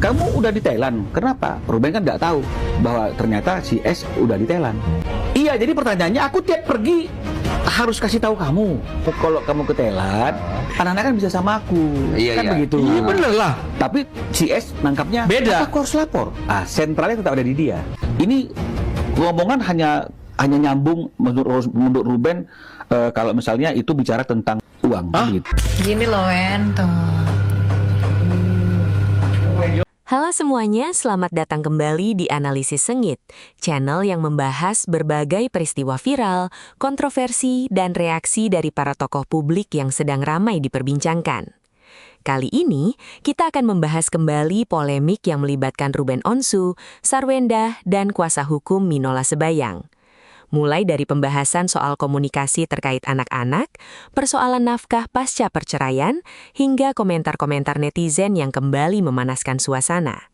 kamu udah di Thailand. Kenapa? Ruben kan nggak tahu bahwa ternyata si S udah di Thailand. Iya, jadi pertanyaannya aku tiap pergi harus kasih tahu kamu. Kalau kamu ke Thailand, anak-anak kan bisa sama aku. Iya, Kan iya. begitu. Iya bener lah. Tapi si S nangkapnya Beda. aku harus lapor. Sentralnya tetap ada di dia. Ini ngomongan hanya nyambung menurut Ruben kalau misalnya itu bicara tentang uang. Gitu. Gini loh, Wen, tuh. Halo semuanya, selamat datang kembali di Analisis Sengit, channel yang membahas berbagai peristiwa viral, kontroversi, dan reaksi dari para tokoh publik yang sedang ramai diperbincangkan. Kali ini, kita akan membahas kembali polemik yang melibatkan Ruben Onsu, Sarwenda, dan kuasa hukum Minola Sebayang. Mulai dari pembahasan soal komunikasi terkait anak-anak, persoalan nafkah pasca perceraian, hingga komentar-komentar netizen yang kembali memanaskan suasana.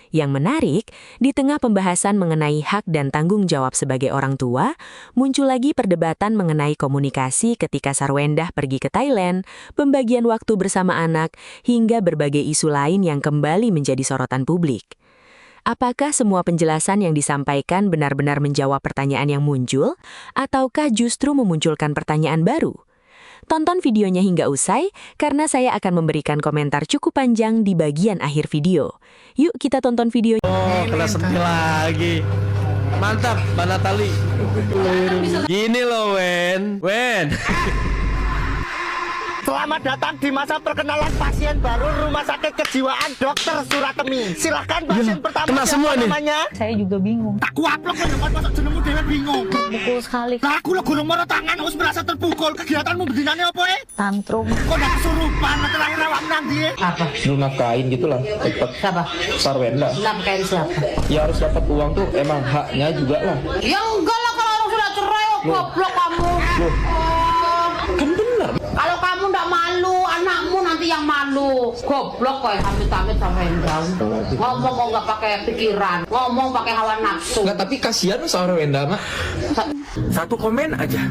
Yang menarik, di tengah pembahasan mengenai hak dan tanggung jawab sebagai orang tua, muncul lagi perdebatan mengenai komunikasi ketika Sarwendah pergi ke Thailand, pembagian waktu bersama anak, hingga berbagai isu lain yang kembali menjadi sorotan publik. Apakah semua penjelasan yang disampaikan benar-benar menjawab pertanyaan yang muncul, ataukah justru memunculkan pertanyaan baru? Tonton videonya hingga usai, karena saya akan memberikan komentar cukup panjang di bagian akhir video. Yuk kita tonton videonya. Oh, kena sentil lagi. Mantap, Mbak Natali. Gini loh, Wen. Selamat datang di masa perkenalan pasien baru Rumah Sakit Kejiwaan Dr. Suratemi. Silahkan pasien pertama. kena siapa semua nih. namanya? Saya juga bingung. Tak kuaplok kan depan masuk jenengmu dewe bingung. Pukul sekali. Lah aku lo gulung moro tangan wis merasa terpukul. Kegiatanmu bedinane apa Tantrum. Kok ndak kesurupan terakhir awak nang ndi? Apa? Lu nafkahin gitulah cepet Siapa? Sarwenda Nafkain siapa? ya harus dapat uang tuh emang haknya juga lah. Ya enggak lah, kalau orang sudah cerai, goblok kamu. Kan bener. Kalau kamu ndak malu, anakmu nanti yang malu. Goblok kok, amit-amit sama Hendra. Ngomong kok nggak pakai pikiran, ngomong pakai hawa nafsu. Nggak, tapi kasihan Sarwenda mah. Satu komen aja,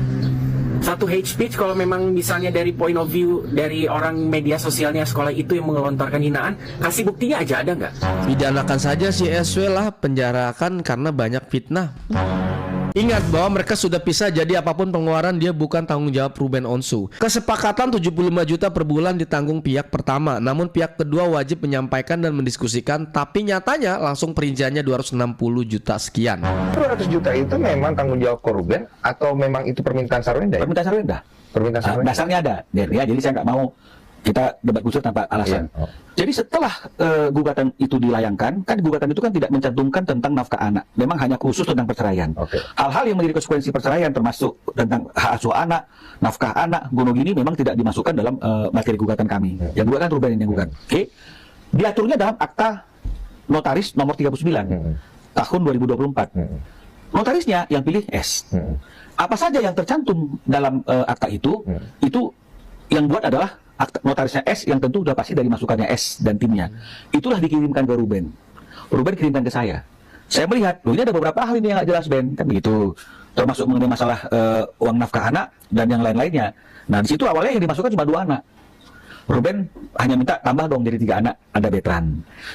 satu hate speech kalau memang misalnya dari point of view dari orang media sosialnya sekolah itu yang mengelontarkan hinaan, kasih buktinya aja, ada nggak? Pidanakan saja si SW lah, penjarakan karena banyak fitnah. Ingat bahwa mereka sudah pisah, jadi apapun pengeluaran dia bukan tanggung jawab Ruben Onsu. Kesepakatan 75 juta per bulan ditanggung pihak pertama, namun pihak kedua wajib menyampaikan dan mendiskusikan, tapi nyatanya langsung perinciannya 260 juta sekian. 200 juta itu memang tanggung jawab Ruben atau memang itu permintaan Sarwenda? Ya? Permintaan Sarwenda. Permintaan Sarwenda. Dasarnya ada, ya. Jadi saya nggak mau kita debat kusir tanpa alasan. Iya. Oh. Jadi setelah gugatan itu dilayangkan, kan gugatan itu kan tidak mencantumkan tentang nafkah anak. Memang hanya khusus tentang perceraian. Oke. Hal-hal yang menjadi konsekuensi perceraian termasuk tentang hak asuh anak, nafkah anak, gono gini memang tidak dimasukkan dalam materi gugatan kami. Yang gugat kan Ruben yang gugat. Oke. Diaturnya dalam akta notaris nomor 39 tahun 2024. Notarisnya yang pilih S. Apa saja yang tercantum dalam akta itu yang buat adalah notarisnya S yang tentu sudah pasti dari masukannya S dan timnya. Itulah dikirimkan ke Ruben. Ruben kirimkan ke saya. Saya melihat, loh ini ada beberapa hal ini yang nggak jelas, Ben, kan begitu. Termasuk mengenai masalah uang nafkah anak dan yang lain-lainnya. Nah di situ awalnya yang dimasukkan cuma 2 anak. Ruben hanya minta tambah dong jadi 3 anak, ada Betran.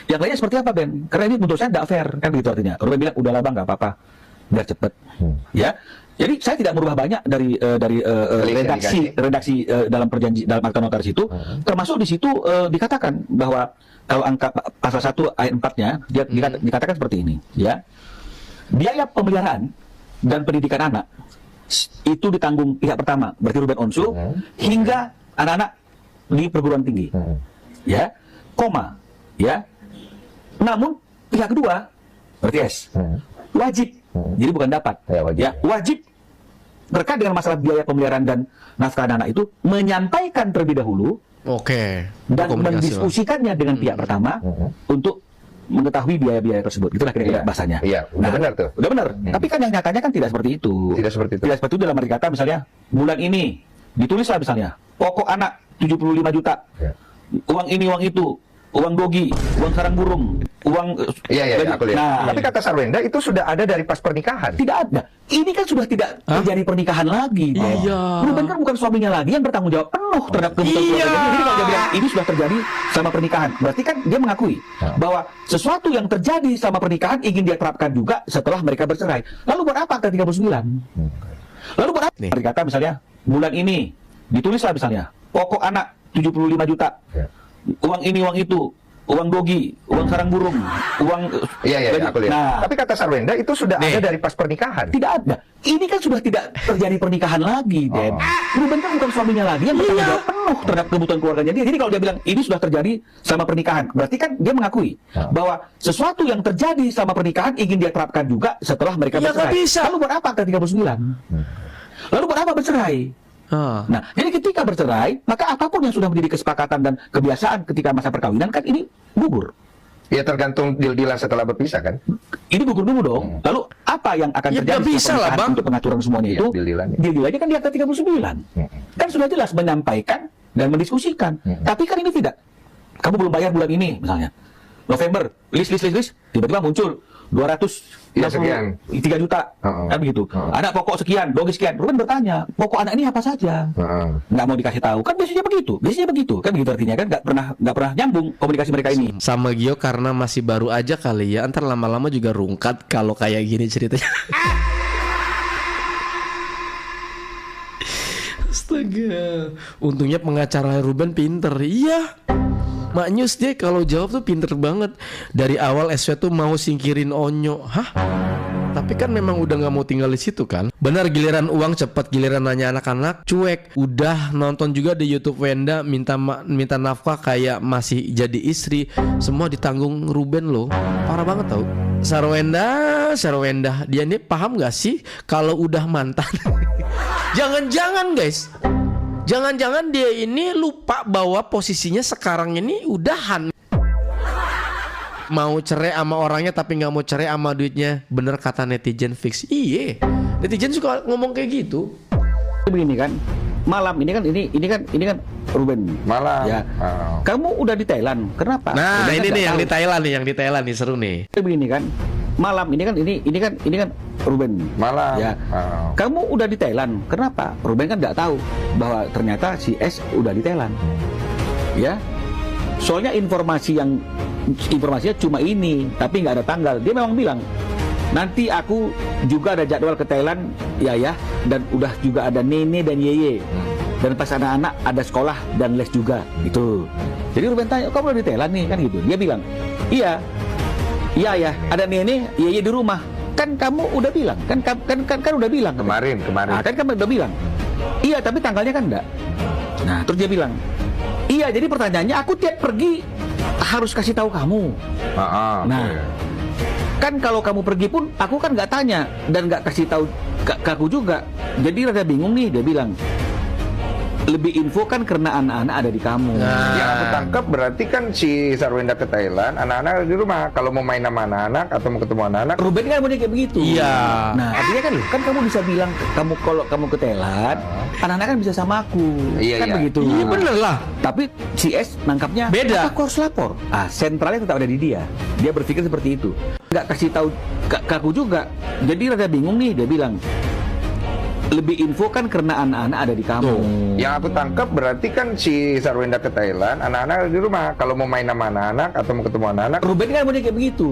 Yang lainnya seperti apa, Ben? Karena ini menurut saya tidak fair, kan begitu artinya. Ruben bilang udahlah bang, nggak apa-apa, biar cepet. Ya. Jadi saya tidak merubah banyak dari redaksi dalam dalam akta notaris itu, termasuk di situ dikatakan bahwa kalau angka pasal 1 ayat 4-nya dia dikatakan seperti ini, ya. Biaya pemeliharaan dan pendidikan anak itu ditanggung pihak pertama, berarti Ruben Onsu, hingga anak-anak di perguruan tinggi. Ya, koma, ya. Namun pihak kedua, berarti S, wajib. Jadi bukan dapat. Ya, wajib terkait dengan masalah biaya pemeliharaan dan nafkah anak itu menyampaikan terlebih dahulu. Oke. Dan Komunikasi, mendiskusikannya dengan pihak pertama untuk mengetahui biaya-biaya tersebut. Itulah kira-kira bahasanya. Iya, udah benar tuh. Udah benar. Tapi kan yang nyatanya kan tidak seperti itu. Tidak seperti itu. Tidak seperti itu dalam arti kata misalnya bulan ini ditulislah misalnya pokok anak 75 juta. Ya. Uang ini uang itu uang dogi, uang sarang burung, uang Iya, aku lihat. Nah, Tapi kata Sarwenda itu sudah ada dari pas pernikahan. tidak ada. Ini kan sudah tidak terjadi pernikahan lagi. Den. Iya. Ruben kan bukan suaminya lagi yang bertanggung jawab penuh terhadap kebutuhan Iya. keluarganya. Jadi kalau dia bilang ini sudah terjadi sama pernikahan, berarti kan dia mengakui bahwa sesuatu yang terjadi sama pernikahan ingin dia terapkan juga setelah mereka bercerai. Lalu buat apa akta 39? Lalu buat apa? Nih. Dikata misalnya bulan ini ditulislah misalnya pokok anak 75 juta. Ya. Uang ini, uang itu, uang dogi, uang sarang burung, uang Iya, aku lihat. Nah, Tapi kata Sarwenda itu sudah Nih. ada dari pas pernikahan. tidak ada. Ini kan sudah tidak terjadi pernikahan lagi, Den. Ruben kan bukan suaminya lagi yang bertanggung jawab penuh terhadap kebutuhan keluarganya dia. Jadi kalau dia bilang ini sudah terjadi sama pernikahan, berarti kan dia mengakui bahwa sesuatu yang terjadi sama pernikahan ingin dia terapkan juga setelah mereka Ya, bercerai. nggak bisa. Lalu buat apa akta 39? Lalu buat apa bercerai? Ah. Nah, jadi ketika bercerai, maka apapun yang sudah menjadi kesepakatan dan kebiasaan ketika masa perkawinan kan ini gugur. Ya tergantung deal-dealan setelah berpisah kan. Ini gugur dulu dong. Lalu apa yang akan Ya, terjadi nggak bisa setelah lah, pernikahan Bang. untuk pengaturan semuanya Iya, itu? deal-dealannya. Deal-dealannya kan di akta 39. Kan sudah jelas menyampaikan dan mendiskusikan. Tapi kan ini tidak. Kamu belum bayar bulan ini misalnya. November, list, tiba-tiba muncul 200 Ya, sekian. 3 juta. Kan begitu. Anak pokok sekian, dogi sekian. Ruben bertanya, pokok anak ini apa saja? Nggak mau dikasih tahu. Kan biasanya begitu. Kan begitu artinya kan nggak pernah nyambung komunikasi mereka ini. Sama Gio karena masih baru aja kali ya. Ntar lama-lama juga rungkat kalau kayak gini ceritanya. Astaga. Untungnya pengacara Ruben pinter. Iya. Maknyus dia kalau jawab tuh pinter banget. Dari awal SW tuh mau singkirin Onyo. Hah? Tapi kan memang udah nggak mau tinggal di situ kan. Benar, giliran uang cepat, giliran nanya anak-anak cuek. Udah nonton juga di YouTube Wenda minta nafkah kayak masih jadi istri. Semua ditanggung Ruben loh. Parah banget tau. Sarwenda, dia ini paham gak sih kalau udah mantan? Jangan-jangan guys. Jangan-jangan dia ini lupa bahwa posisinya sekarang ini udahan. Mau cerai sama orangnya tapi nggak mau cerai sama duitnya. Bener kata netizen fix. Iye, netizen suka ngomong kayak gitu. Begini kan, malam ini kan Ruben. Malam. Ya. Kamu udah di Thailand. Kenapa? Nah, Ruben ini kan nih nggak yang di Thailand nih seru nih. Begini kan, malam ini kan Ruben. Malam. Ya. Kamu udah di Thailand. Kenapa? Ruben kan nggak tahu bahwa ternyata si S udah di Thailand. Ya. Soalnya informasinya cuma ini, tapi nggak ada tanggal. Dia memang bilang, nanti aku juga ada jadwal ke Thailand, ya, dan udah juga ada Nene dan Yeye. Dan pas anak-anak ada sekolah dan les juga, gitu. Jadi Ruben tanya, kamu udah di Thailand nih, kan gitu. Dia bilang, iya, ada Nene, Yeye di rumah. Kan kamu udah bilang, kan udah bilang. Kemarin. Nah, kan kamu udah bilang. Iya, tapi tanggalnya kan enggak. Nah, terus dia bilang, iya, jadi pertanyaannya aku tiap pergi harus kasih tahu kamu. Nah, kan kalau kamu pergi pun aku kan nggak tanya dan nggak kasih tahu ke aku juga. Jadi rada bingung nih, dia bilang. Lebih info kan karena anak-anak ada di kamu. Yang aku tangkap berarti kan si Sarwenda ke Thailand, anak-anak ada di rumah. Kalau mau main sama anak-anak atau mau ketemu anak-anak, Ruben kan punya kayak begitu. Iya. Nah, artinya kan kamu bisa bilang kalau kamu ke Thailand, anak-anak kan bisa sama aku. Iya, Kan iya. begitu. Iya bener lah. Tapi si S nangkapnya Beda. aku harus lapor. Sentralnya tetap ada di dia. Dia berpikir seperti itu. Nggak kasih tahu ke aku juga. Jadi rada bingung nih, dia bilang. Lebih info kan karena anak-anak ada di kamu. yang aku tangkap berarti kan si Sarwenda ke Thailand, anak-anak ada di rumah. Kalau mau main sama anak-anak atau mau ketemu anak-anak, Ruben kan punya kayak begitu.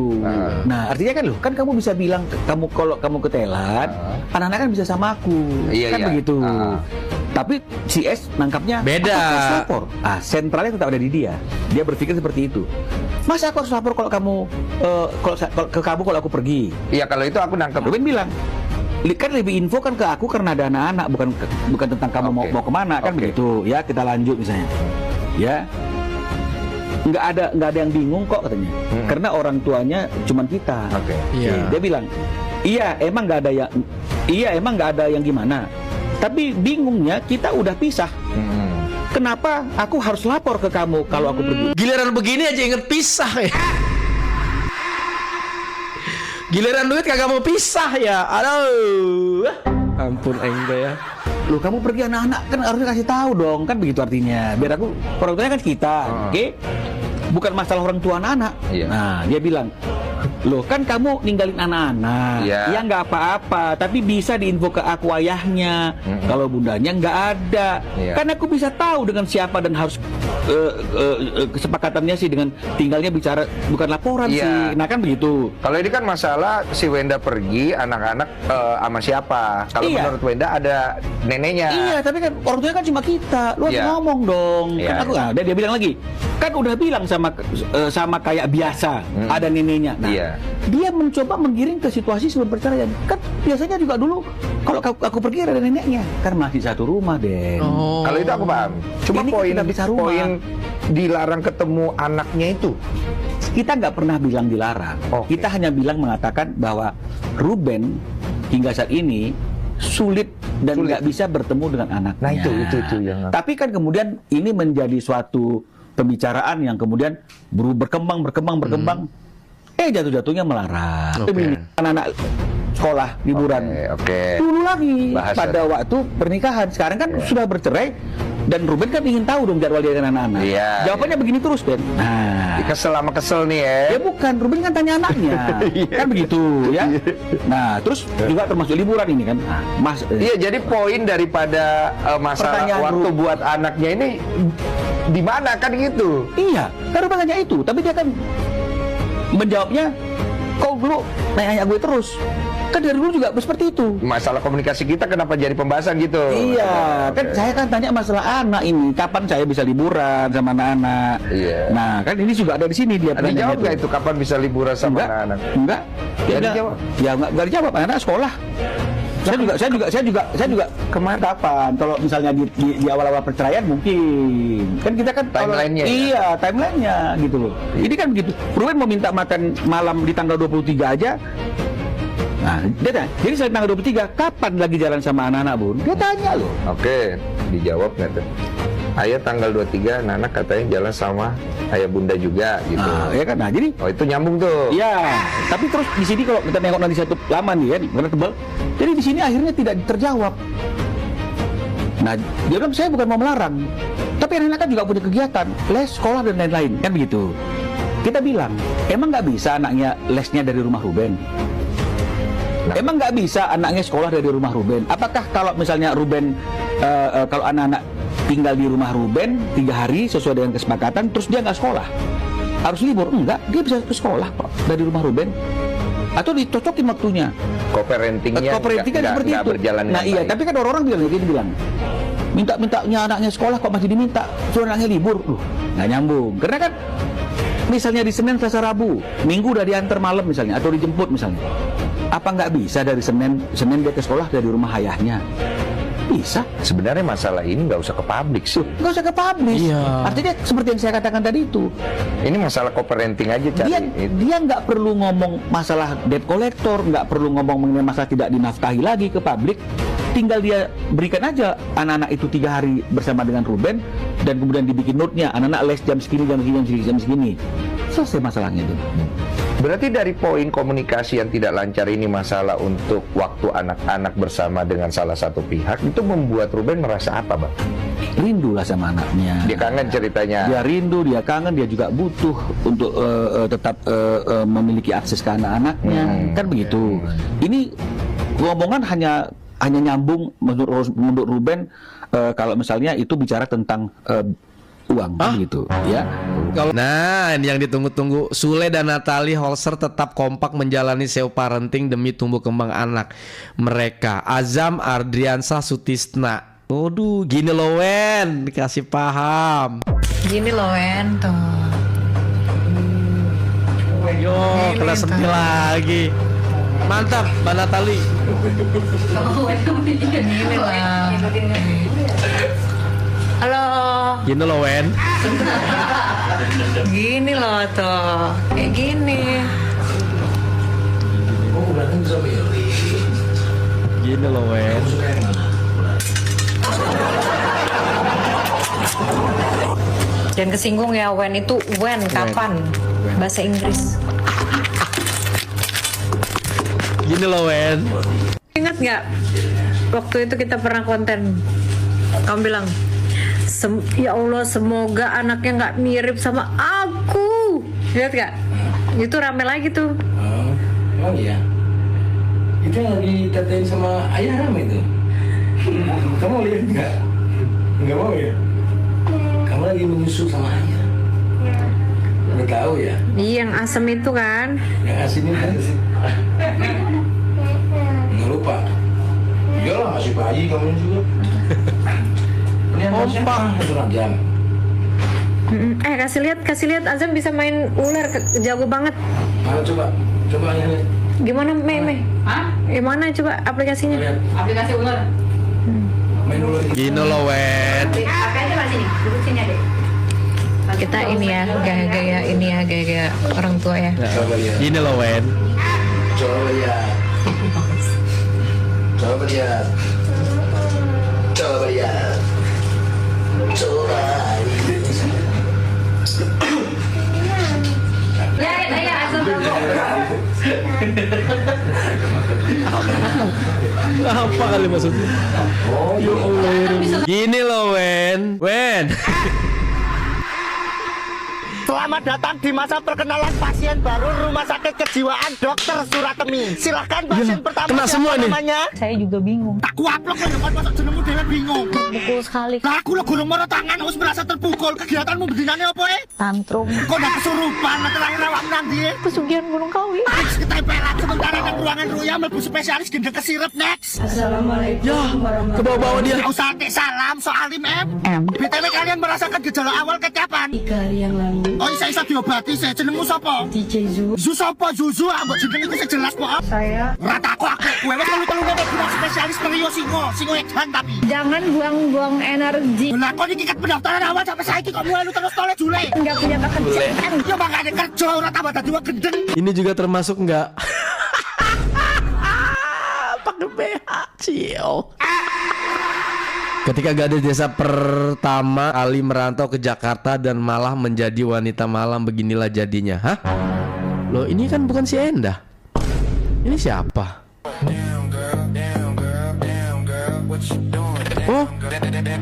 Nah, artinya kan kan kamu bisa bilang kalau kamu ke Thailand, anak-anak kan bisa sama aku. Iya, Kan iya. begitu. Tapi si S nangkapnya Beda. aku harus lapor. Sentralnya tetap ada di dia. Dia berpikir seperti itu. Masa aku harus lapor kalau kamu kalau aku pergi? iya kalau itu aku nangkep. Ruben bilang, kan lebih info kan ke aku karena ada anak-anak, bukan tentang kamu Oke. mau kemana kan Oke. begitu. Ya, kita lanjut misalnya. Ya. Nggak ada yang bingung kok katanya. Karena orang tuanya cuman kita. Oke. Iya. Dia bilang, emang nggak ada yang gimana. Tapi bingungnya kita udah pisah. Kenapa aku harus lapor ke kamu kalau aku pergi? Giliran begini aja inget pisah ya. Giliran duit kagak mau pisah ya. Aduh. Ampun aing teh ya. Loh, kamu pergi anak-anak kan harusnya kasih tahu dong, kan begitu artinya. Biar aku, orang tuanya kan kita, oke? bukan masalah orang tua anak-anak. Iya. Nah, dia bilang, loh kan kamu ninggalin anak-anak, Iya. ya nggak apa-apa, tapi bisa diinfo ke aku ayahnya. Kalau bundanya nggak ada, Iya. kan aku bisa tahu dengan siapa dan harus kesepakatannya sih dengan tinggalnya bicara bukan laporan Iya. sih. Nah kan begitu. Kalau ini kan masalah si Wenda pergi, anak-anak sama siapa? Kalau Iya. menurut Wenda ada neneknya. Iya, tapi kan orang tuanya kan cuma kita. Lu harus Iya. ngomong dong. Iya, Kan aku iya. dia bilang lagi. Kan udah bilang sama kayak biasa ada neneknya. Nah, Iya. dia mencoba menggiring ke situasi sebelum perceraian. Kan biasanya juga dulu kalau aku pergi ada neneknya. Kan masih satu rumah, Den. Oh. Kalau itu aku paham. Cuma Ini kan poin tidak bisa rumah. poin dilarang ketemu anaknya itu. Kita nggak pernah bilang dilarang. Oke. Kita hanya bilang mengatakan bahwa Ruben hingga saat ini sulit dan Sulit. nggak bisa bertemu dengan anaknya. Nah, itu yang- Tapi kan kemudian ini menjadi suatu pembicaraan yang kemudian berkembang. Jatuh-jatuhnya melarang. Oke. Ini anak-anak sekolah liburan. Oke. Dulu lagi Bahas pada waktu pernikahan. Sekarang kan sudah bercerai dan Ruben kan ingin tahu dong jadwal dia dengan anak-anak. Iya, Jawabannya begini terus, Ben. Nah, Kesel sama kesel nih ya. ya bukan, Ruben kan tanya anaknya. Kan begitu ya. Nah, terus juga termasuk liburan ini kan. Nah, Mas Iya, jadi poin daripada masalah Pertanyaan waktu Ru- buat anaknya ini di mana kan gitu. iya, kan Ruben tanya itu, tapi dia kan menjawabnya, kau dulu nanya gue terus. Kan dari dulu juga seperti itu. Masalah komunikasi kita kenapa jadi pembahasan gitu? Iya, kan Oke. saya kan tanya masalah anak ini, kapan saya bisa liburan sama anak-anak. Iya. Nah, kan ini juga ada di sini dia Ada pertanyaannya jawab nggak tuh. itu kapan bisa liburan sama Enggak, anak-anak? enggak. Nggak Dia dijawab? Ya nggak dijawab, anak sekolah. Saya juga kemarin kapan? Kalau misalnya di awal-awal perceraian mungkin. Kan kita kan Timeline-nya ya? Iya, timeline-nya gitu loh. Ini kan begitu. Ruben mau minta makan malam di tanggal 23 aja. Nah, dia tanya, jadi selain tanggal 23, kapan lagi jalan sama anak-anak, Bun? Dia tanya loh. Oke, dijawab nggak tuh? Ayah tanggal 23, anak katanya jalan sama ayah bunda juga gitu. Nah, ya kan? Nah, jadi Oh itu nyambung tuh. iya, tapi terus di sini kalau kita nengok nanti satu lama nih kan, karena tebal. Jadi di sini akhirnya tidak terjawab. Nah, dia bilang saya bukan mau melarang, tapi anak-anak kan juga punya kegiatan, les, sekolah dan lain-lain, kan begitu. Kita bilang, emang nggak bisa anaknya lesnya dari rumah Ruben? Emang nggak bisa anaknya sekolah dari rumah Ruben? Apakah kalau misalnya Ruben, kalau anak-anak tinggal di rumah Ruben 3 hari sesuai dengan kesepakatan, terus dia nggak sekolah, harus libur? Enggak, dia bisa ke sekolah kok dari rumah Ruben. Atau dicocokin waktunya. Co-parentingnya Co-parenting kan seperti nggak itu. berjalan Nah dengan iya, baik. tapi kan orang-orang bilang, minta-mintanya anaknya sekolah kok masih diminta, suruh anaknya libur, nggak nyambung. Karena kan misalnya di Senin, Selasa, Rabu, Minggu udah diantar malam misalnya, atau dijemput misalnya. Apa nggak bisa dari Senin dia ke sekolah dari rumah ayahnya? Bisa. Sebenarnya masalah ini nggak usah ke publik sih. Nggak usah ke publish. Iya. Artinya seperti yang saya katakan tadi itu, Ini masalah co-parenting aja cari. dia nggak perlu ngomong masalah debt collector, nggak perlu ngomong mengenai masalah tidak dinafkahi lagi ke publik. Tinggal dia berikan aja anak-anak itu 3 hari bersama dengan Ruben, dan kemudian dibikin note-nya, anak-anak les jam segini, jam segini. Selesai masalahnya itu. Berarti dari poin komunikasi yang tidak lancar ini masalah untuk waktu anak-anak bersama dengan salah satu pihak, itu membuat Ruben merasa apa, Bang? Rindulah sama anaknya. Dia kangen ceritanya. Dia rindu, dia kangen, dia juga butuh untuk tetap memiliki akses ke anak-anaknya, kan begitu. Ini ngomongan hanya nyambung menurut Ruben kalau misalnya itu bicara tentang uang, kan begitu, ya. Nah, ini yang ditunggu-tunggu. Sule dan Natalie Holzer tetap kompak menjalani SEO parenting demi tumbuh kembang anak mereka. Azam Ardriansah Sutisna. Waduh, gini loh Wen, dikasih paham. Gini loh Wen tuh. Yo, kena sentil lagi. Mantap, Mbak Natalie. Gini lah. Halo. Gini loh Wen. Gini loh tuh. Kayak gini. Gini loh Wen. Jangan kesinggung ya, Wen itu when kapan? Bahasa Inggris. Gini loh Wen. Ingat nggak? Waktu itu kita pernah konten. Kamu bilang, ya Allah semoga anaknya nggak mirip sama aku. Lihat gak? Itu rame lagi tuh. Oh iya. Itu yang lagi dikatain sama ayah rame itu. Kamu lihat nggak? Nggak mau ya? Kamu lagi menyusul sama ayah. Udah tahu ya? Iya, yang asem itu kan. Yang asin itu kan? Nggak lupa. Iyalah masih bayi kamu juga. Ini anak siapa? Satu jam. Kasih lihat Azam bisa main ular, jago banget. Ayo coba ya. Gimana Mei? Hah? Gimana coba aplikasinya? Lihat, Aplikasi ular. main dulu. Gini loh, Wen. Apa aja Mas ini? Duduk sini adek. Kita ini ya, gaya-gaya orang tua ya. Coba lihat. Gini loh, Wen. Coba lihat. Coba lihat. Coba lihat. Coba. Ya, Azam. Apa kali maksudnya? Oh, ya Allah. Gini loh, Wen. Selamat datang di masa perkenalan pasien baru Rumah Sakit Kejiwaan Dr. Suratemi. Silahkan pasien pertama. kena semua nih. namanya? Saya juga bingung. Tak kuaplok kan depan masuk jenengmu dhewe bingung. Pukul sekali. Lah aku lo gulung mono tangan wis merasa terpukul. Kegiatanmu bedinane apa Tantrum. Kok udah kesurupan terakhir awak nanti Pesugihan Gunung Kawi. Fix ketempelan sementara nang ruangan Ruya mlebu spesialis gendeng kesirep next. Ya, ke bawah-bawah dia. Gak usah tik salam soal M. BTW kalian merasakan gejala awal kapan? 3 hari yang lalu. Oh isa diobati sih, jenengmu sapa? DJ Zu. Zu sapa Zuzu, ambek jeneng iku sing jelas kok. Saya. Rata aku kowe wis telu-telu nek guna spesialis perio singo edan tapi. Jangan buang-buang energi. Lah kok iki ket pendaftaran awal sampai saiki kok melu terus tole jule. Enggak punya pekerjaan. Ya makane kerja ora tambah dadi wong gendeng. Ini juga termasuk nggak? Pakai BH, Cio. Ketika gadis desa pertama kali merantau ke Jakarta dan malah menjadi wanita malam, beginilah jadinya. Hah? Loh, ini kan bukan si Endah. Ini siapa? Oh,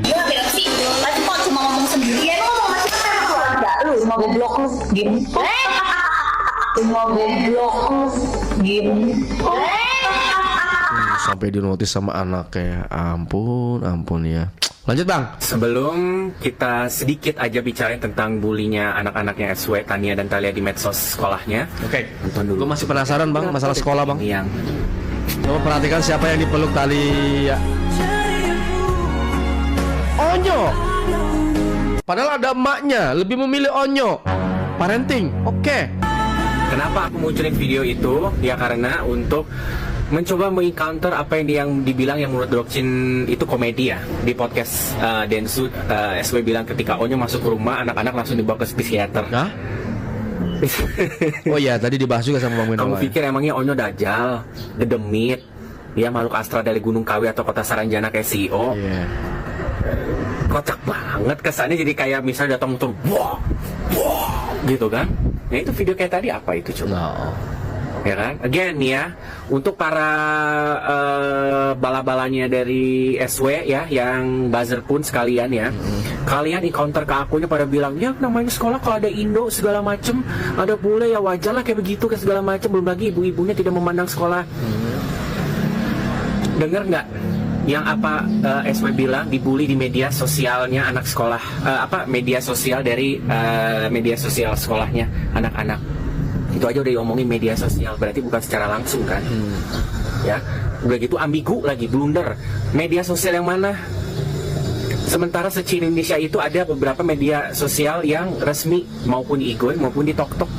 Ya beda sih. Tadi kok cuma ngomong sendiri ya, ngomong masih sama keluarga lu, mau goblok lu game. Mau goblok lu game. sampai dinotis sama anaknya. Ampun ya. Lanjut Bang. Sebelum kita sedikit aja bicara tentang bulinya anak-anaknya SW, Tania dan Talia di medsos sekolahnya. Oke. Nonton dulu. Gue masih penasaran Bang masalah sekolah Bang. Yang Coba perhatikan siapa yang dipeluk Talia. Onyo. Padahal ada emaknya, lebih memilih Onyo. Parenting, oke. Kenapa aku munculin video itu? Ya karena untuk mencoba mengencounter apa yang dibilang yang menurut Drokchin itu komedi ya. Di podcast Densu, SW bilang ketika Onyo masuk ke rumah, anak-anak langsung dibawa ke psikiater. Hah? Oh iya, tadi dibahas juga sama Bang Winola. Kamu pikir emangnya Onyo dajal, gedemit, ya makhluk astral dari Gunung Kawi atau kota Saranjana kayak CEO? Iya. Kocak banget kesannya, jadi kayak misalnya datang motor, wah, gitu kan? Nah itu video kayak tadi apa itu coba? No. Ya kan? Again nih ya, untuk para bala-balanya dari SW ya, yang buzzer pun sekalian ya, kalian encounter ke akunya pada bilang, ya namanya sekolah kalau ada Indo segala macem, ada bule ya wajar lah kayak begitu ke segala macem, belum lagi ibu-ibunya tidak memandang sekolah. Dengar nggak? Yang apa SW bilang dibully di media sosialnya anak sekolah, media sosial dari media sosial sekolahnya anak-anak. Itu aja udah diomongin media sosial, berarti bukan secara langsung kan? Ya, udah gitu ambigu lagi, blunder. Media sosial yang mana? Sementara se-Indonesia itu ada beberapa media sosial yang resmi, maupun di Igon maupun di TokTok.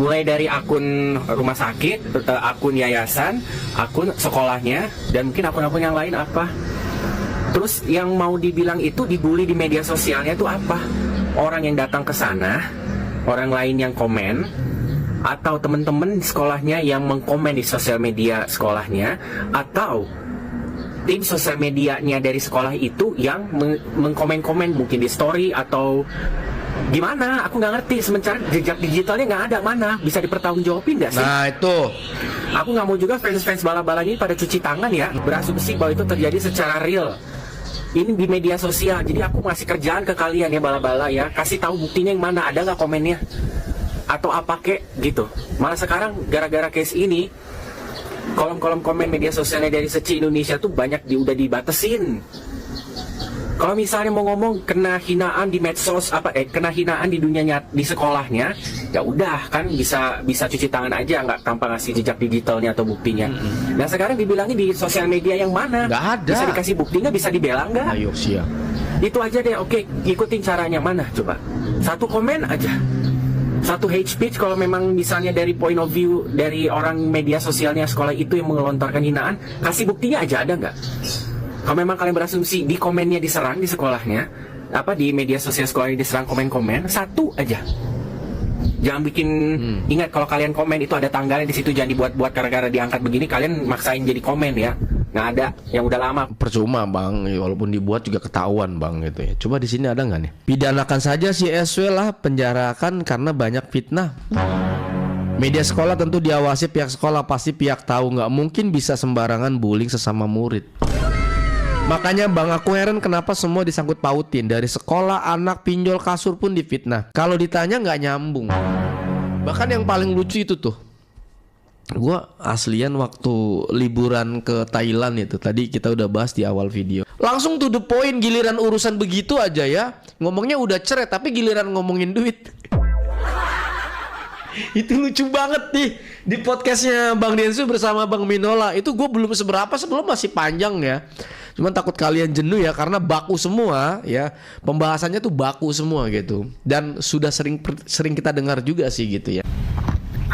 Mulai dari akun rumah sakit, akun yayasan, akun sekolahnya, dan mungkin akun-akun yang lain apa. Terus yang mau dibilang itu dibully di media sosialnya itu apa? Orang yang datang ke sana, orang lain yang komen, atau teman-teman sekolahnya yang mengkomen di sosial media sekolahnya, atau tim sosial medianya dari sekolah itu yang mengkomen-komen mungkin di story atau gimana? Aku nggak ngerti. Sementara jejak digitalnya nggak ada, mana bisa dipertanggungjawabin nggak sih? Nah itu. Aku nggak mau juga fans-fans bala-balanya ini pada cuci tangan ya, berasumsi bahwa itu terjadi secara real. Ini di media sosial, jadi aku ngasih kerjaan ke kalian ya bala-bala ya, kasih tahu buktinya yang mana, ada nggak komennya? atau apa kek gitu. Malah sekarang gara-gara case ini kolom-kolom komen media sosialnya dari Seci Indonesia tuh banyak udah dibatasin. Kalau misalnya mau ngomong kena hinaan di medsos kena hinaan di dunia di sekolahnya, ya udah kan bisa cuci tangan aja nggak tanpa ngasih jejak digitalnya atau buktinya. Nah sekarang dibilangin di sosial media yang mana? Nggak ada. Bisa dikasih bukti nggak? Bisa dibela nggak? Ayo siap. Itu aja deh. Oke, ikutin caranya mana coba? Satu komen aja. Satu hate speech kalau memang misalnya dari point of view dari orang media sosialnya sekolah itu yang melontarkan hinaan, kasih buktinya aja, ada nggak? Kalau memang kalian berasumsi di komennya diserang di sekolahnya, di media sosial sekolahnya diserang komen-komen, satu aja. Jangan bikin ingat kalau kalian komen itu ada tanggalnya di situ, jangan dibuat-buat gara-gara diangkat begini kalian maksain jadi komen ya. Nggak ada, yang udah lama. Percuma bang, walaupun dibuat juga ketahuan bang gitu ya. Coba di sini ada nggak nih? Pidanakan saja si SW lah, penjarakan karena banyak fitnah. Media sekolah tentu diawasi pihak sekolah, pasti pihak tahu, nggak mungkin bisa sembarangan bullying sesama murid. Makanya bang, aku heran kenapa semua disangkut pautin, dari sekolah, anak, pinjol, kasur pun difitnah. Kalau ditanya nggak nyambung. Bahkan yang paling lucu itu tuh, gua aslian waktu liburan ke Thailand itu, tadi kita udah bahas di awal video. Langsung to the point, giliran urusan begitu aja ya, ngomongnya udah ceret, tapi giliran ngomongin duit. Itu lucu banget nih di podcastnya Bang Densu bersama Bang Minola. Itu gue belum seberapa, sebelum masih panjang ya. Cuman takut kalian jenuh ya, karena baku semua ya. Pembahasannya tuh baku semua gitu. Dan sudah sering kita dengar juga sih gitu ya.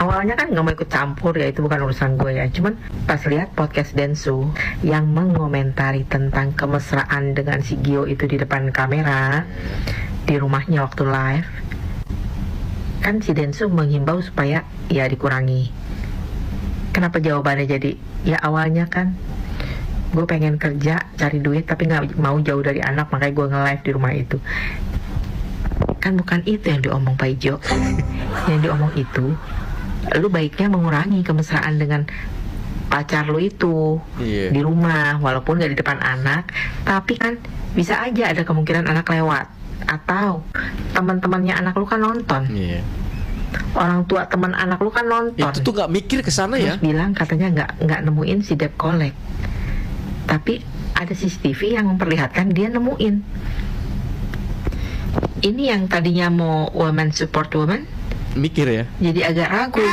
Awalnya kan gak mau ikut campur ya, itu bukan urusan gue ya. Cuman pas lihat podcast Densu yang mengomentari tentang kemesraan dengan si Gio itu di depan kamera di rumahnya waktu live, kan si Densu menghimbau supaya ya dikurangi. Kenapa jawabannya jadi ya awalnya kan gue pengen kerja cari duit tapi gak mau jauh dari anak, makanya gue nge-live di rumah itu. Kan bukan itu yang diomong Pak Ijo. Yang diomong itu, lu baiknya mengurangi kemesraan dengan pacar lu itu di rumah, walaupun gak di depan anak, tapi kan bisa aja ada kemungkinan anak lewat, atau teman-temannya anak lu kan nonton. Orang tua teman anak lu kan nonton. Itu tuh gak mikir ke sana ya. Terus bilang katanya nggak nemuin si debt collect, tapi ada CCTV yang memperlihatkan dia nemuin. Ini yang tadinya mau woman support woman, mikir ya, jadi agak ragu.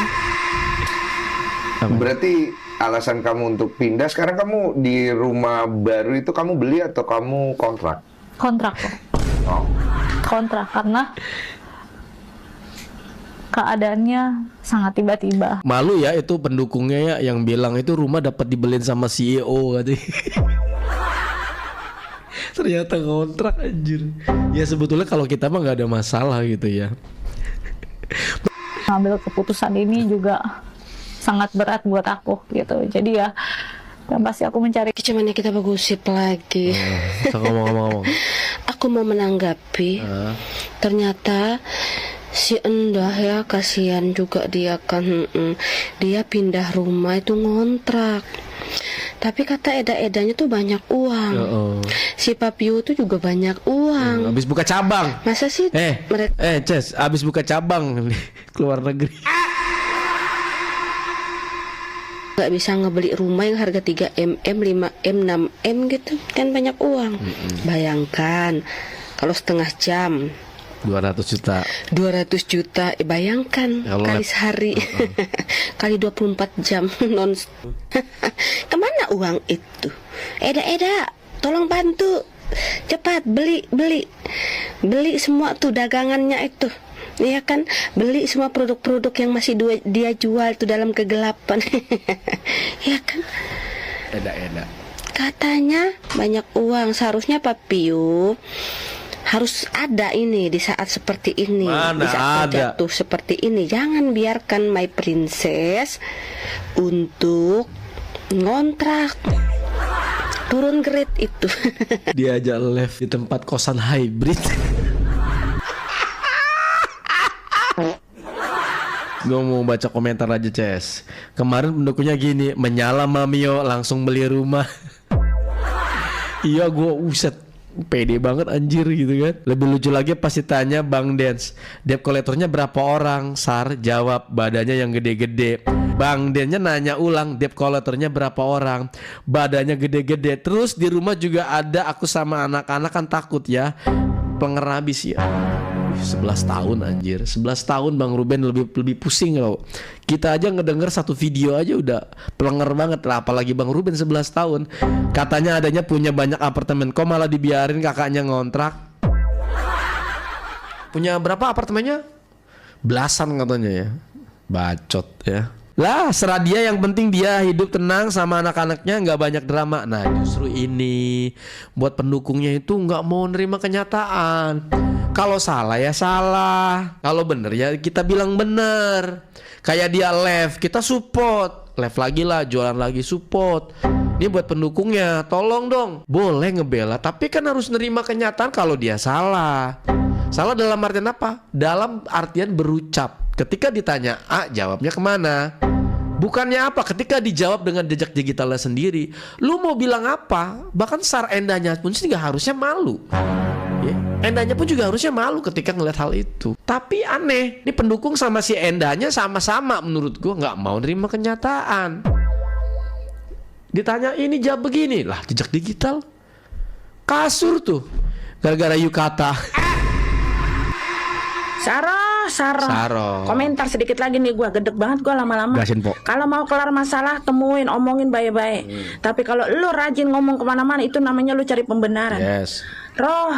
Berarti alasan kamu untuk pindah sekarang, kamu di rumah baru itu kamu beli atau kamu kontrak? Kontrak kok. Oh. Kontrak karena keadaannya sangat tiba-tiba. Malu ya itu pendukungnya ya yang bilang itu rumah dapat dibeliin sama CEO katanya. Ternyata kontrak, anjir. Ya sebetulnya kalau kita mah nggak ada masalah gitu ya. Ngambil keputusan ini juga sangat berat buat aku gitu. Jadi ya yang pasti aku mencari. Cuman kita bergosip lagi. Ngomong-ngomong. Aku mau menanggapi. Ternyata si Endah ya, kasihan juga dia kan. Dia pindah rumah itu ngontrak. Tapi kata eda-edanya tuh banyak uang. Si Papiu tuh juga banyak uang. Habis buka cabang. Masa sih mereka Ces, habis buka cabang keluar negeri. Gak bisa ngebeli rumah yang harga 3 mm, 5 m, 6 m gitu. Kan banyak uang. Bayangkan kalau setengah jam 200 juta. 200 juta, bayangkan kali sehari. Kali 24 jam non. Kemana uang itu? Eda, tolong bantu. Cepat beli semua tuh dagangannya itu. Iya kan, beli semua produk-produk yang masih dia jual tuh dalam kegelapan. Iya kan? Eda. Katanya banyak uang, seharusnya Papiu harus ada ini di saat seperti ini. Mana di saat ada? jatuh seperti ini. Jangan biarkan my princess untuk ngontrak. Turun grade itu. Dia aja live di tempat kosan hybrid. Gue mau baca komentar aja, Ces. Kemarin pendukungnya gini, menyala Mamio langsung beli rumah. Iya, gue uset. pede banget anjir gitu kan. Lebih lucu lagi pas ditanya Bang Dens, debt collectornya berapa orang? Sar jawab badannya yang gede-gede. Bang Densnya nanya ulang, debt collectornya berapa orang? Badannya gede-gede. Terus di rumah juga ada aku sama anak-anak kan takut ya. Plenger habis ya. 11 tahun anjir. 11 tahun Bang Ruben lebih pusing loh. Kita aja ngedenger satu video aja udah plenger banget lah, apalagi Bang Ruben 11 tahun. Katanya adanya punya banyak apartemen, kok malah dibiarin kakaknya ngontrak. Punya berapa apartemennya? Belasan katanya ya. Bacot ya. Lah serah dia, yang penting dia hidup tenang sama anak-anaknya, nggak banyak drama. Nah justru ini buat pendukungnya itu nggak mau nerima kenyataan. Kalau salah ya salah, kalau bener ya kita bilang bener. Kayak dia live, kita support. Live lagi lah, jualan lagi, support. Ini buat pendukungnya, tolong dong. Boleh ngebela, tapi kan harus nerima kenyataan kalau dia salah. Salah dalam artian apa? Dalam artian berucap. Ketika ditanya A, jawabnya kemana? Bukannya apa? Ketika dijawab dengan jejak digitalnya sendiri, lu mau bilang apa? Bahkan Sar Endanya pun sih nggak harusnya malu. Ya. Endanya pun juga harusnya malu ketika ngeliat hal itu. Tapi aneh, ini pendukung sama si Endanya sama-sama menurut gua nggak mau nerima kenyataan. Ditanya ini jawab begini lah, jejak digital. Kasur tuh, gara-gara yukata. Saro. Komentar sedikit lagi nih, gua gedek banget gua lama-lama. Kalau mau kelar masalah temuin, omongin baik-baik. Tapi kalau lu rajin ngomong kemana-mana, itu namanya lu cari pembenaran. Yes. Roh.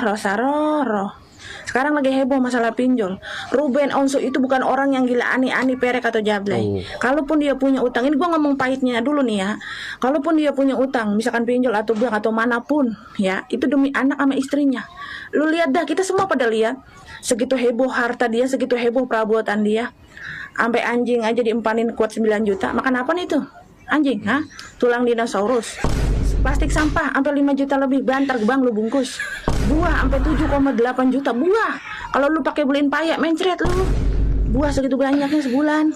Sekarang lagi heboh masalah pinjol. Ruben Onsu itu bukan orang yang gila ani-ani, perek atau jablay. Kalaupun dia punya utang, ini gua ngomong pahitnya dulu nih ya. Kalaupun dia punya utang, misalkan pinjol atau bank atau manapun, ya, itu demi anak sama istrinya. Lu lihat dah, kita semua pada lihat. Segitu heboh harta dia, segitu heboh perabotan dia. Sampai anjing aja diempanin kuat 9 juta. Makan apa nih tuh? Anjing, ha? Tulang dinosaurus. Plastik sampah sampai 5 juta lebih, bantar gebang lu bungkus. Buah sampai 7,8 juta buah. Kalau lu pakai beliin payak mencret lu. Buah segitu banyaknya sebulan.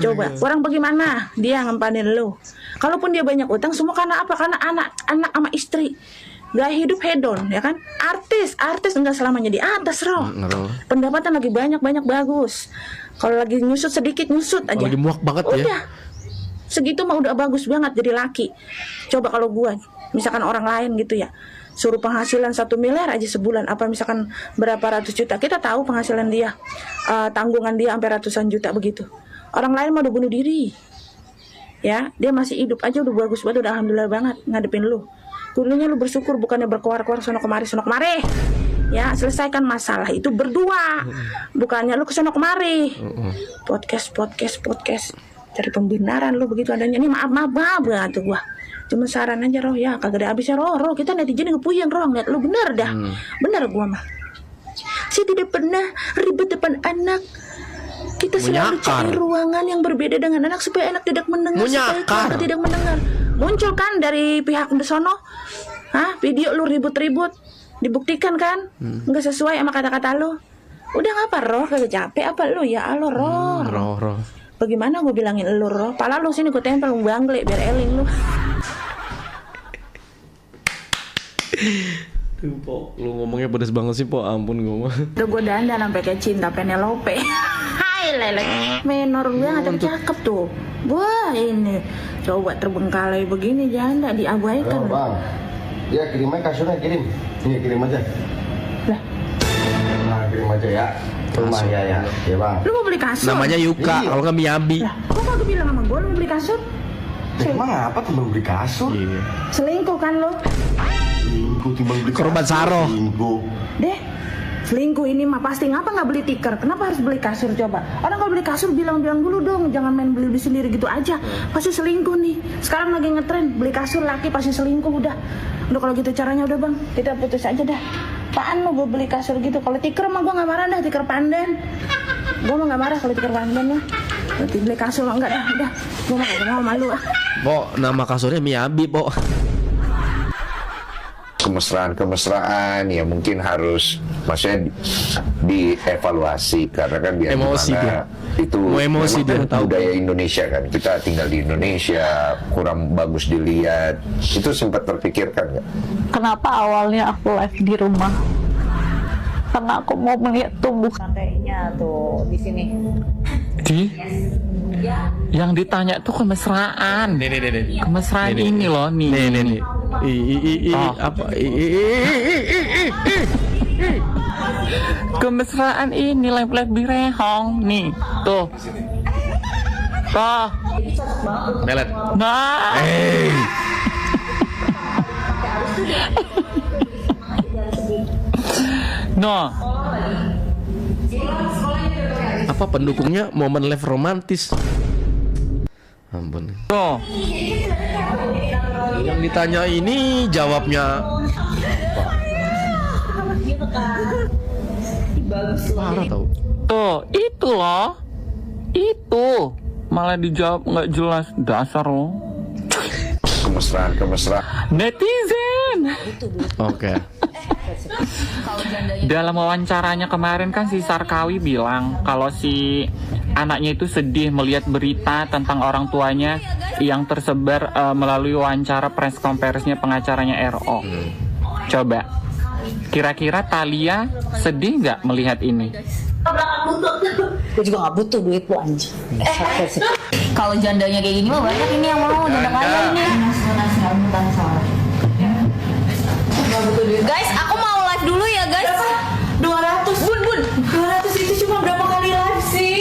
Coba, orang bagaimana dia ngempanin lu? Kalaupun dia banyak utang, semua karena apa? Karena anak sama istri. Gaya hidup hedon, ya kan? Artis enggak selamanya di atas, Roh. Pendapatan lagi banyak bagus. Kalau lagi nyusut sedikit, nyusut aja. Lagi muak banget udah. ya. Segitu mah udah bagus banget jadi laki. Coba kalau gua, misalkan orang lain gitu ya, suruh penghasilan 1 miliar aja sebulan, apa misalkan berapa ratus juta, kita tahu penghasilan dia, tanggungan dia sampai ratusan juta begitu. Orang lain mah udah bunuh diri. Ya, dia masih hidup aja udah bagus banget, udah alhamdulillah banget ngadepin lu. Kudunya lu bersyukur, bukannya berkoar-koar sono kemari. Ya, selesaikan masalah itu berdua. Bukannya lu kesono kemari. Podcast. Cari pembenaran lu begitu adanya. Ini maaf tuh gua. Cuma saran aja, Roh, ya kagak ada habisnya, Roh. Kita netizen ngepuyeng, Roh, ngeliat lu bener dah. Bener gua mah. Saya tidak pernah ribet depan anak. Kita selalu cari ruangan yang berbeda dengan anak supaya anak tidak mendengar, supaya keluarga tidak mendengar. Muncul kan dari pihak sono, video lu ribut-ribut, dibuktikan kan, nggak sesuai sama kata-kata lu. Udah ngapa, Roh? Kagak capek apa lu? Ya Allah, Roh. Bagaimana gue bilangin lu, Roh? Pala lu sini gue tempel banggle biar eling lu. Tuh, Po, lu ngomongnya pedes banget sih, Po. Ampun gue mah. Tuh gue dandan sampai kayak Cinta Penelope. Hai lelek, menor banget tapi cakep tuh. Wah ini, coba terbengkalai begini janda diabaikan. Bang, ya kirim aja kasurnya, kirim. Ini kirim aja. Lah, kirim aja ya. Rumah ya Bang. Lu mau beli kasur? Namanya Yuka, kalau nggak Miyabi. Lah, kok kagak bilang sama gue lu mau beli kasur? Emang apa timbang beli kasur? Selingkuh kan lu? Selingkuh timbang beli korban Saro. Deh, selingkuh ini mah pasti. Ngapa nggak beli tikar? Kenapa harus beli kasur coba? Orang kalau beli kasur bilang-bilang dulu dong, jangan main beli sendiri gitu aja. Pasti selingkuh nih. Sekarang lagi ngetren beli kasur laki pasti selingkuh udah. Udah kalau gitu caranya udah Bang, kita putus aja dah. Apaan lu gue beli kasur gitu? Kalau tikar mah gue nggak marah dah, tikar pandan. Gue mah nggak marah kalau tikar pandan ya. Berarti beli kasur enggak dah, udah. Gue mah gak mau malu ah. Po, nama kasurnya Miyabi, Po. kemesraan ya mungkin harus maksudnya dievaluasi karena kan biar Emosi gimana itu emosi memang dia tahu. budaya Indonesia kan, kita tinggal di Indonesia kurang bagus dilihat, itu sempat terpikirkan nggak? Kenapa awalnya aku live di rumah? Karena aku mau melihat tumbuh santainya tuh di sini. Yang ditanya tuh kemesraan. Kemesraan ini loh nih. Nih. Kemesraan ini live di Rehong nih. Tuh. Melet. Nah. No. Apa pendukungnya momen live romantis? Ampun. No. Yang ditanya ini jawabnya parah tau. Tuh, itu loh. Itu malah dijawab nggak jelas, dasar lo. Kemesraan Netizen. Oke. Dalam wawancaranya kemarin kan si Sarkawi bilang kalau si anaknya itu sedih melihat berita tentang orang tuanya yang tersebar melalui wawancara press conference-nya pengacaranya RO. Coba, kira-kira Thalia sedih nggak melihat ini? Gue juga gak butuh duit lu anjing. Kalau jandanya kayak gini mah banyak ini yang mau janda kaya ini. Guys, aku mau live dulu ya guys. 200 bun 200 itu cuma berapa kali live sih?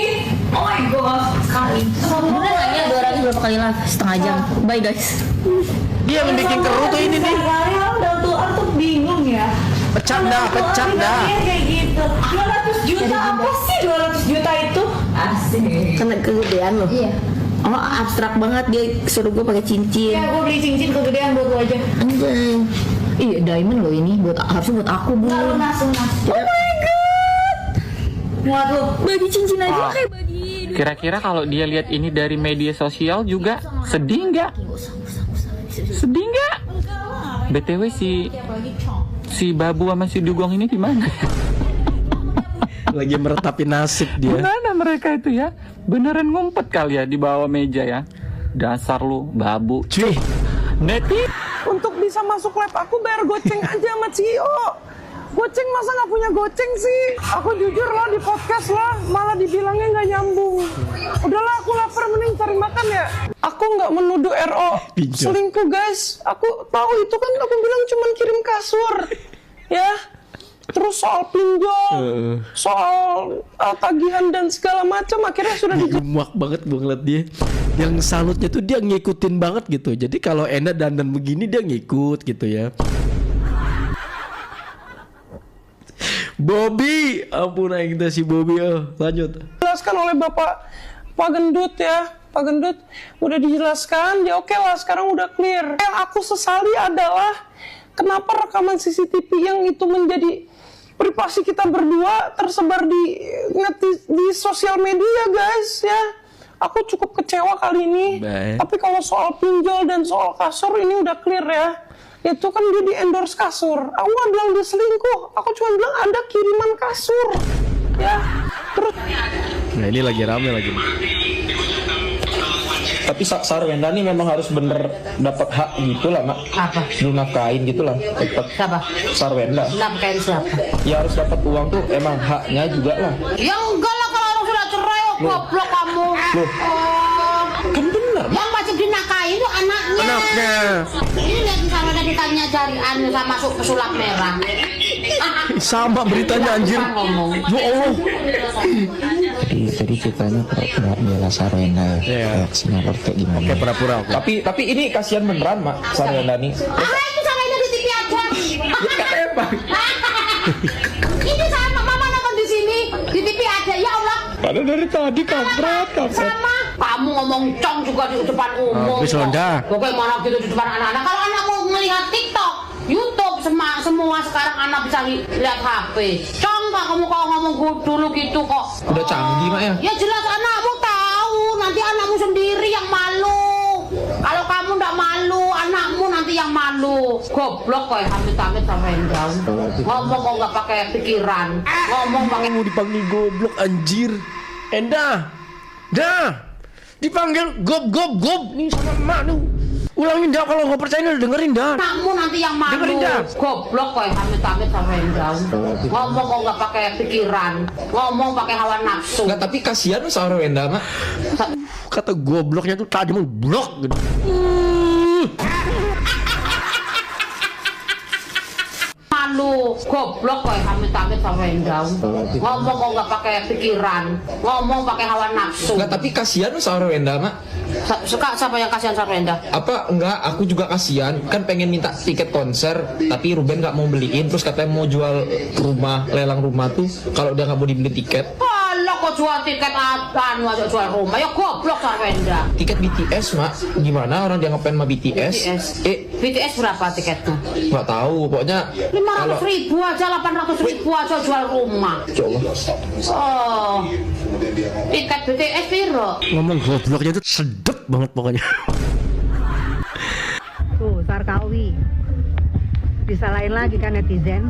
Oh my god, sekali. Bener nanya 200 berapa kali live? Setengah jam. Bye guys. Dia yang bikin keruh tuh ini nih. Orang tuh bingung ya. Pecat dah. Kayak gitu. 200 juta apa sih 200 juta itu? Asik. Karena kegedean loh. Iya. Oh abstrak banget, dia suruh gue pakai cincin. Iya, gue beli cincin kegedean buat lo aja. Anjay. Iya, diamond loh ini harusnya buat aku, Bu. Lunas. Oh my god. Muat lo. Bagi cincin aja kayak bagi. Kira-kira kalau dia lihat ini dari media sosial juga sedih nggak? Sedih nggak? BTW si Babu sama si Dugong ini di mana? Lagi meratapi nasib dia. Mana mereka itu ya? Beneran ngumpet kali ya di bawah meja ya? Dasar lu, Babu. Cuy. Neti. Untuk bisa masuk lab aku bayar goceng aja sama CEO. Goceng masa nggak punya goceng sih? Aku jujur loh di podcast loh, malah dibilangnya nggak nyambung. Udahlah aku lapar, mending cari makan ya. Aku nggak menuduh RO selingkuh guys. Aku tahu itu kan aku bilang cuma kirim kasur, ya. Terus soal pinjol, soal tagihan dan segala macam akhirnya sudah muak banget gue ngeliat dia. Yang salutnya tuh dia ngikutin banget gitu. Jadi kalau Enda dandan begini dia ngikut gitu ya. Bobby, ampun aing teh si Bobby. Lanjut. Dijelaskan oleh Bapak Pak Gendut ya. Pak Gendut udah dijelaskan, ya oke lah sekarang udah clear. Yang aku sesali adalah kenapa rekaman CCTV yang itu menjadi privasi kita berdua tersebar di sosial media guys ya. Aku cukup kecewa kali ini. Baik. Tapi kalau soal pinjol dan soal kasur ini udah clear ya. Itu kan dia di endorse kasur. Aku nggak bilang dia selingkuh. Aku cuma bilang ada kiriman kasur. Ya. Terus. Nah ini lagi rame lagi. Tapi Sarwenda nih memang harus bener dapat hak gitu lah, Mak. Apa? Lu nafkahin gitu lah, tetap. Siapa? Sarwenda. Nafkahin siapa? Ya harus dapat uang tuh emang haknya juga lah. Ya enggak lah kalau orang sudah cerai, goblok kamu. Loh. Kan bener. Yang wajib dinakahin itu anaknya. Ini lihat misalnya ada ditanya carian sama pesulap merah. Sama beritanya anjir. Ya Allah. Tadi ceritanya pura-pura bela Sarwenda ya. Reaksinya kayak gimana? Oke, pura-pura. Tapi ini kasihan beneran, Mak, Sarwenda nih. Itu sama ini di TV aja. Ini sama mama nonton di sini di TV aja ya Allah. Padahal dari tadi kampret. Sama kamu ngomong cong juga di depan umum. Bagaimana gitu di depan anak-anak? Kalau anakmu melihat TikTok, YouTube, semua sekarang anak bisa lihat HP. Cong kok kamu kalau ngomong dulu gitu kok. Udah canggih, Mak ya. Ya jelas anakmu tahu, nanti anakmu sendiri yang malu. Kalau kamu nggak malu, anakmu nanti yang malu. Malu, goblok kok amit-amit sama Wenda. Ngomong kok nggak pakai pikiran. Ngomong pakai. Mau dipanggil goblok anjir. Enda. Dah. Dipanggil gob. Nih sama emak lu. Ulangin dah kalau nggak percaya dengerin dah. Kamu nanti yang malu. Goblok kok amit-amit sama Wenda. Ngomong kok nggak pakai pikiran. Ngomong pakai hawa nafsu. Nggak, tapi kasihan sama Wenda, Mak. Kata gobloknya tuh tadi mau blok gitu. Malu, goblok kok amit-amit sama Wenda. Ngomong kok nggak pakai pikiran. Ngomong pakai hawa nafsu. Nggak, tapi kasihan sama Wenda, Mak. Suka siapa yang kasihan sama Wenda? Apa enggak, aku juga kasihan. Kan pengen minta tiket konser, tapi Ruben nggak mau beliin. Terus katanya mau jual rumah, lelang rumah tuh. Kalau dia nggak mau dibeli tiket. Kalau kok jual tiket apaan, aja jual rumah, ya goblok sama Wenda. Tiket BTS, Mak. Gimana orang dia ngefans sama BTS? BTS berapa tiketnya? Nggak tahu, pokoknya 500.000 aja, 800.000 aja jual rumah. Oh, tiket BTS piro? Ngomong gobloknya tuh sedep banget pokoknya. Tuh, Sarkawi disalahin lagi kan netizen.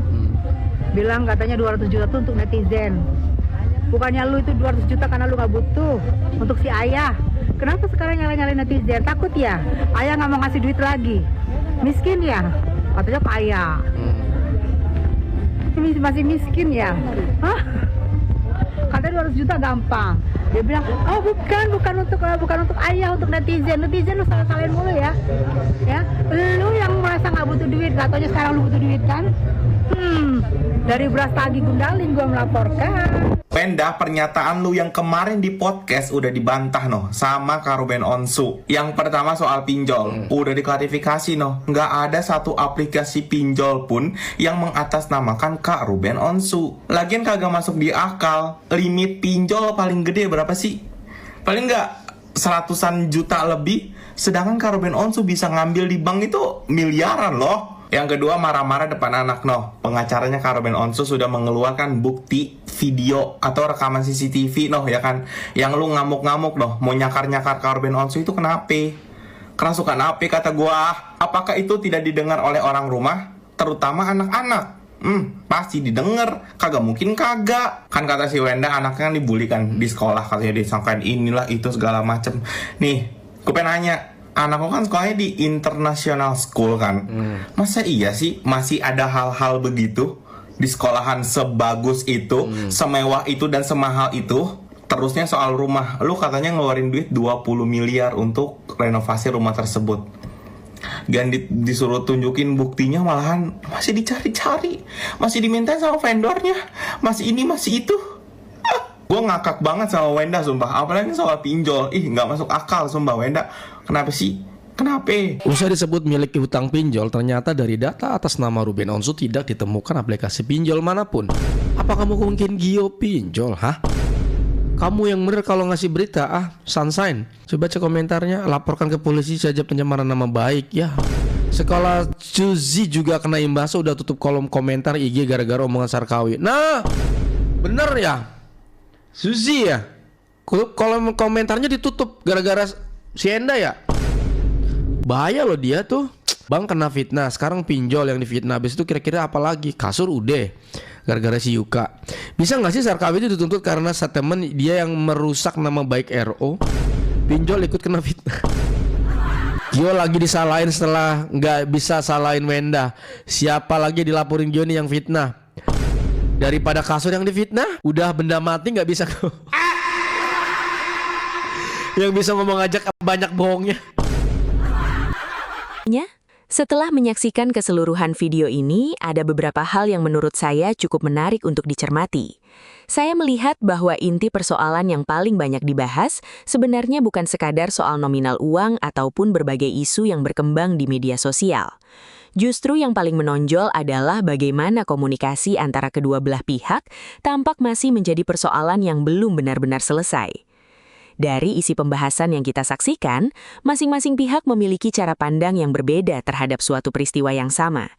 Bilang katanya 200 juta tuh untuk netizen. Bukannya lu itu 200 juta karena lu gak butuh untuk si ayah. Kenapa sekarang nyalain netizen? Takut ya? Ayah gak mau ngasih duit lagi. Miskin ya? Katanya kaya. Masih miskin ya? Hah? Katanya 200 juta gampang. Dia bilang, oh bukan untuk ayah, untuk netizen. Netizen lu salah-salahin mulu ya. Ya, lu yang merasa gak butuh duit, gak taunya sekarang lu butuh duit kan? Dari beras tagi Gundalin gua melaporkan. Wenda, pernyataan lu yang kemarin di podcast udah dibantah noh sama Kak Ruben Onsu. Yang pertama soal pinjol, udah diklarifikasi noh, nggak ada satu aplikasi pinjol pun yang mengatasnamakan Kak Ruben Onsu. Lagian kagak masuk di akal, limit pinjol paling gede berapa sih? Paling nggak 100-an juta lebih, sedangkan Kak Ruben Onsu bisa ngambil di bank itu miliaran loh. Yang kedua, marah-marah depan anak noh. Pengacaranya Kak Ruben Onsu sudah mengeluarkan bukti video atau rekaman CCTV noh, ya kan. Yang lu ngamuk-ngamuk noh, mau nyakar-nyakar Kak Ruben Onsu itu kenapa? Kerasukan apa kata gua? Apakah itu tidak didengar oleh orang rumah? Terutama anak-anak. Pasti didengar. Kagak mungkin kagak. Kan kata si Wenda anaknya kan dibully kan di sekolah, katanya disangkain inilah itu segala macem. Nih, gue pengen nanya, anakku kan sekolahnya di international school kan. Masa iya sih masih ada hal-hal begitu di sekolahan sebagus itu, semewah itu dan semahal itu? Terusnya soal rumah, lu katanya ngeluarin duit 20 miliar untuk renovasi rumah tersebut. Dan disuruh tunjukin buktinya malahan masih dicari-cari, masih diminta sama vendornya, masih ini masih itu. Gue ngakak banget sama Wenda sumpah, apalagi soal pinjol. Nggak masuk akal sumpah Wenda. Kenapa sih? Kenapa? Usai disebut miliki hutang pinjol, ternyata dari data atas nama Ruben Onsu tidak ditemukan aplikasi pinjol manapun. Apa kamu mungkin Gio pinjol, hah? Kamu yang bener kalau ngasih berita, Sunshine. Coba cek komentarnya, laporkan ke polisi saja pencemaran nama baik ya. Sekolah Suzy juga kena imbas, udah tutup kolom komentar IG gara-gara omongan Sarkawi. Nah, bener ya, Suzy ya, kolom komentarnya ditutup gara-gara si Enda ya. Bahaya loh dia tuh. Bang kena fitnah, sekarang pinjol yang difitnah. Habis itu kira-kira apa lagi? Kasur udah gara-gara si Yuka. Bisa gak sih Sarkawi itu dituntut karena statement dia yang merusak nama baik RO? Pinjol ikut kena fitnah. Gio lagi disalahin setelah gak bisa salahin Wenda. Siapa lagi dilaporin Gio nih yang fitnah? Daripada kasur yang difitnah, udah benda mati gak bisa. Yang bisa ngomong ajak banyak bohongnya. Setelah menyaksikan keseluruhan video ini, ada beberapa hal yang menurut saya cukup menarik untuk dicermati. Saya melihat bahwa inti persoalan yang paling banyak dibahas sebenarnya bukan sekadar soal nominal uang ataupun berbagai isu yang berkembang di media sosial. Justru yang paling menonjol adalah bagaimana komunikasi antara kedua belah pihak tampak masih menjadi persoalan yang belum benar-benar selesai. Dari isi pembahasan yang kita saksikan, masing-masing pihak memiliki cara pandang yang berbeda terhadap suatu peristiwa yang sama.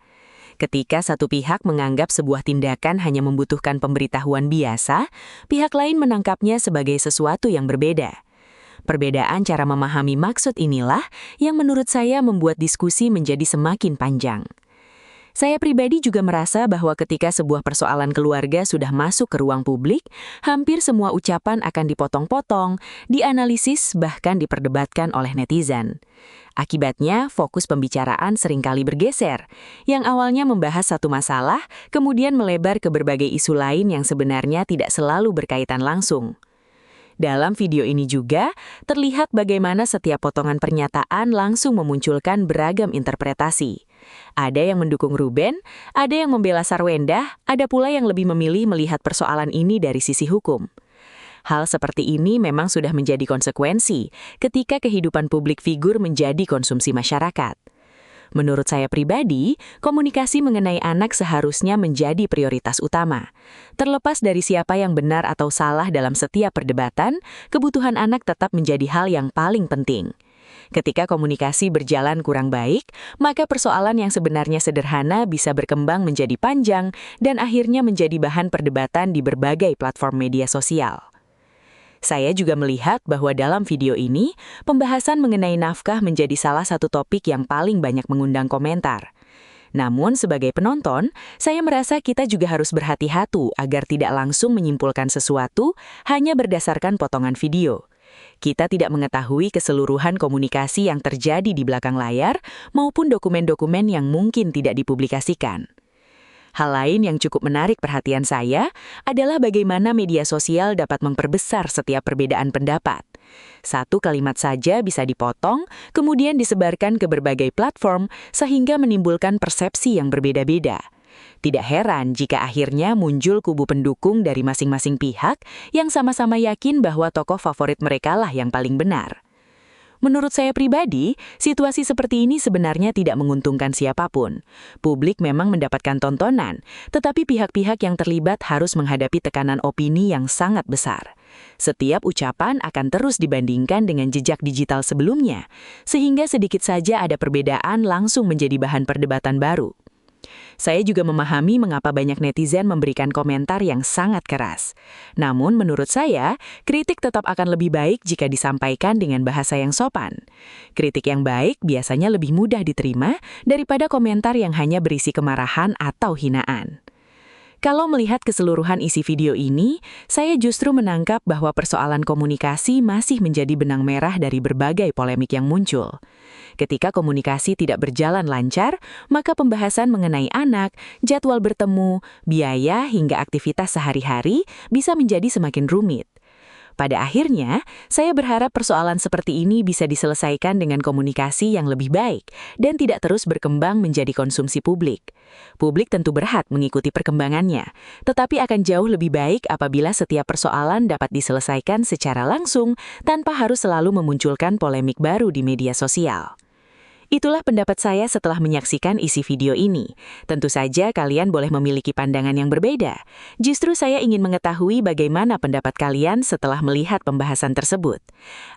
Ketika satu pihak menganggap sebuah tindakan hanya membutuhkan pemberitahuan biasa, pihak lain menangkapnya sebagai sesuatu yang berbeda. Perbedaan cara memahami maksud inilah yang menurut saya membuat diskusi menjadi semakin panjang. Saya pribadi juga merasa bahwa ketika sebuah persoalan keluarga sudah masuk ke ruang publik, hampir semua ucapan akan dipotong-potong, dianalisis, bahkan diperdebatkan oleh netizen. Akibatnya, fokus pembicaraan seringkali bergeser. Yang awalnya membahas satu masalah, kemudian melebar ke berbagai isu lain yang sebenarnya tidak selalu berkaitan langsung. Dalam video ini juga, terlihat bagaimana setiap potongan pernyataan langsung memunculkan beragam interpretasi. Ada yang mendukung Ruben, ada yang membela Sarwendah, ada pula yang lebih memilih melihat persoalan ini dari sisi hukum. Hal seperti ini memang sudah menjadi konsekuensi ketika kehidupan publik figur menjadi konsumsi masyarakat. Menurut saya pribadi, komunikasi mengenai anak seharusnya menjadi prioritas utama. Terlepas dari siapa yang benar atau salah dalam setiap perdebatan, kebutuhan anak tetap menjadi hal yang paling penting. Ketika komunikasi berjalan kurang baik, maka persoalan yang sebenarnya sederhana bisa berkembang menjadi panjang dan akhirnya menjadi bahan perdebatan di berbagai platform media sosial. Saya juga melihat bahwa dalam video ini, pembahasan mengenai nafkah menjadi salah satu topik yang paling banyak mengundang komentar. Namun, sebagai penonton, saya merasa kita juga harus berhati-hati agar tidak langsung menyimpulkan sesuatu hanya berdasarkan potongan video. Kita tidak mengetahui keseluruhan komunikasi yang terjadi di belakang layar maupun dokumen-dokumen yang mungkin tidak dipublikasikan. Hal lain yang cukup menarik perhatian saya adalah bagaimana media sosial dapat memperbesar setiap perbedaan pendapat. Satu kalimat saja bisa dipotong, kemudian disebarkan ke berbagai platform sehingga menimbulkan persepsi yang berbeda-beda. Tidak heran jika akhirnya muncul kubu pendukung dari masing-masing pihak yang sama-sama yakin bahwa tokoh favorit mereka lah yang paling benar. Menurut saya pribadi, situasi seperti ini sebenarnya tidak menguntungkan siapapun. Publik memang mendapatkan tontonan, tetapi pihak-pihak yang terlibat harus menghadapi tekanan opini yang sangat besar. Setiap ucapan akan terus dibandingkan dengan jejak digital sebelumnya, sehingga sedikit saja ada perbedaan langsung menjadi bahan perdebatan baru. Saya juga memahami mengapa banyak netizen memberikan komentar yang sangat keras. Namun menurut saya, kritik tetap akan lebih baik jika disampaikan dengan bahasa yang sopan. Kritik yang baik biasanya lebih mudah diterima daripada komentar yang hanya berisi kemarahan atau hinaan. Kalau melihat keseluruhan isi video ini, saya justru menangkap bahwa persoalan komunikasi masih menjadi benang merah dari berbagai polemik yang muncul. Ketika komunikasi tidak berjalan lancar, maka pembahasan mengenai anak, jadwal bertemu, biaya hingga aktivitas sehari-hari bisa menjadi semakin rumit. Pada akhirnya, saya berharap persoalan seperti ini bisa diselesaikan dengan komunikasi yang lebih baik dan tidak terus berkembang menjadi konsumsi publik. Publik tentu berhak mengikuti perkembangannya, tetapi akan jauh lebih baik apabila setiap persoalan dapat diselesaikan secara langsung tanpa harus selalu memunculkan polemik baru di media sosial. Itulah pendapat saya setelah menyaksikan isi video ini. Tentu saja kalian boleh memiliki pandangan yang berbeda. Justru saya ingin mengetahui bagaimana pendapat kalian setelah melihat pembahasan tersebut.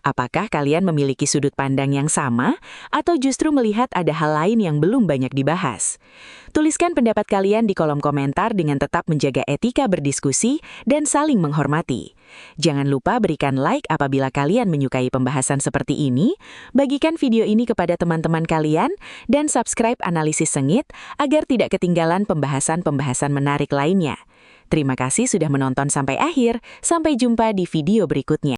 Apakah kalian memiliki sudut pandang yang sama, atau justru melihat ada hal lain yang belum banyak dibahas? Tuliskan pendapat kalian di kolom komentar dengan tetap menjaga etika berdiskusi dan saling menghormati. Jangan lupa berikan like apabila kalian menyukai pembahasan seperti ini, bagikan video ini kepada teman-teman kalian, dan subscribe Analisis Sengit agar tidak ketinggalan pembahasan-pembahasan menarik lainnya. Terima kasih sudah menonton sampai akhir, sampai jumpa di video berikutnya.